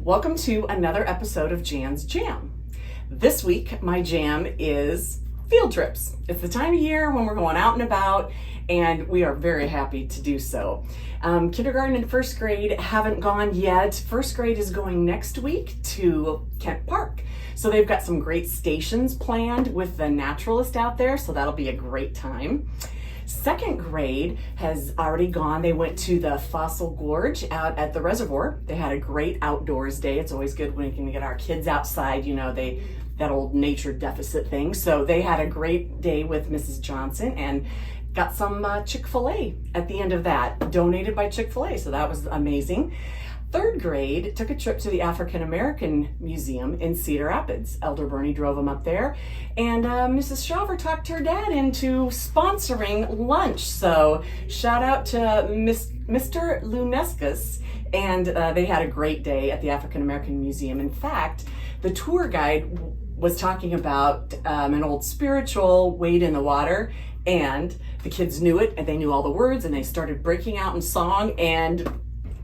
Welcome to another episode of Jan's Jam. This week, my jam is field trips. It's the time of year when we're going out and about, and we are very happy to do so. Kindergarten and first grade haven't gone yet. First grade is going next week to Kent Park. So they've got some great stations planned with the naturalist out there, so that'll be a great time. Second grade has already gone. They went to the Fossil Gorge out at the reservoir. They had a great outdoors day. It's always good when we can get our kids outside, that old nature deficit thing. So they had a great day with Mrs. Johnson and got some Chick-fil-A at the end of that, donated by Chick-fil-A. So that was amazing. Third grade took a trip to the African American Museum in Cedar Rapids. Elder Bernie drove them up there, and Mrs. Shaver talked her dad into sponsoring lunch. So shout out to Mr. Lunescus, and they had a great day at the African American Museum. In fact, the tour guide was talking about an old spiritual wade in the water, and the kids knew it, and they knew all the words, and they started breaking out in song, and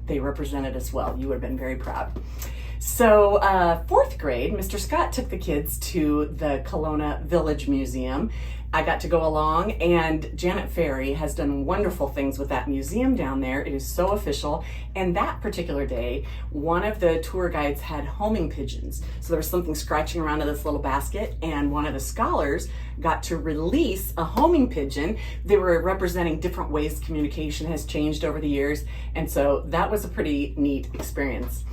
they represented us well. You would have been very proud. So fourth grade, Mr. Scott took the kids to the Kelowna Village Museum. I got to go along, and Janet Ferry has done wonderful things with that museum down there. It is so official. And that particular day, one of the tour guides had homing pigeons. So there was something scratching around in this little basket, and one of the scholars got to release a homing pigeon. They were representing different ways communication has changed over the years. And so that was a pretty neat experience.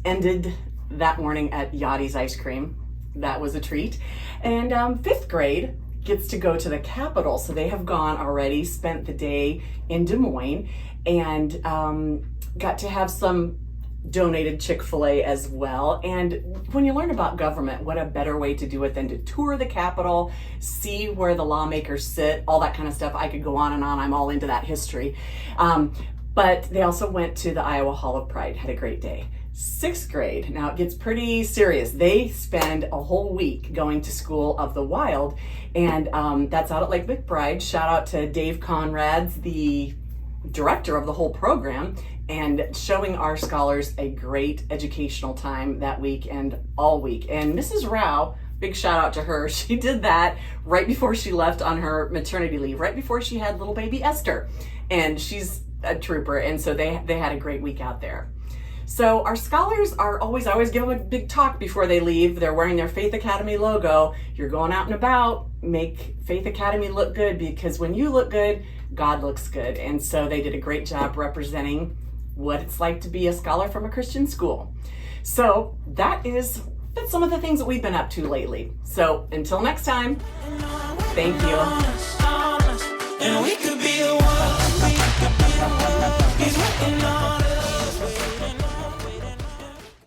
Ended that morning at Yottie's Ice Cream. That was a treat. And fifth grade gets to go to the Capitol. So they have gone already, spent the day in Des Moines, and got to have some donated Chick-fil-A as well. And when you learn about government, what a better way to do it than to tour the Capitol, see where the lawmakers sit, all that kind of stuff. I could go on and on. I'm all into that history. But they also went to the Iowa Hall of Pride, had a great day. Sixth grade, now it gets pretty serious. They spend a whole week going to School of the Wild, and that's out at Lake McBride. Shout out to Dave Conrads, the director of the whole program, and showing our scholars a great educational time that week and all week. And Mrs. Rao, big shout out to her. She did that right before she left on her maternity leave, right before she had little baby Esther. And she's a trooper, and so they had a great week out there. So our scholars are I always give them a big talk before they leave. They're wearing their Faith Academy logo. You're going out and about, make Faith Academy look good, because when you look good, God looks good. And so they did a great job representing what it's like to be a scholar from a Christian school. So that's some of the things that we've been up to lately. So until next time, thank you.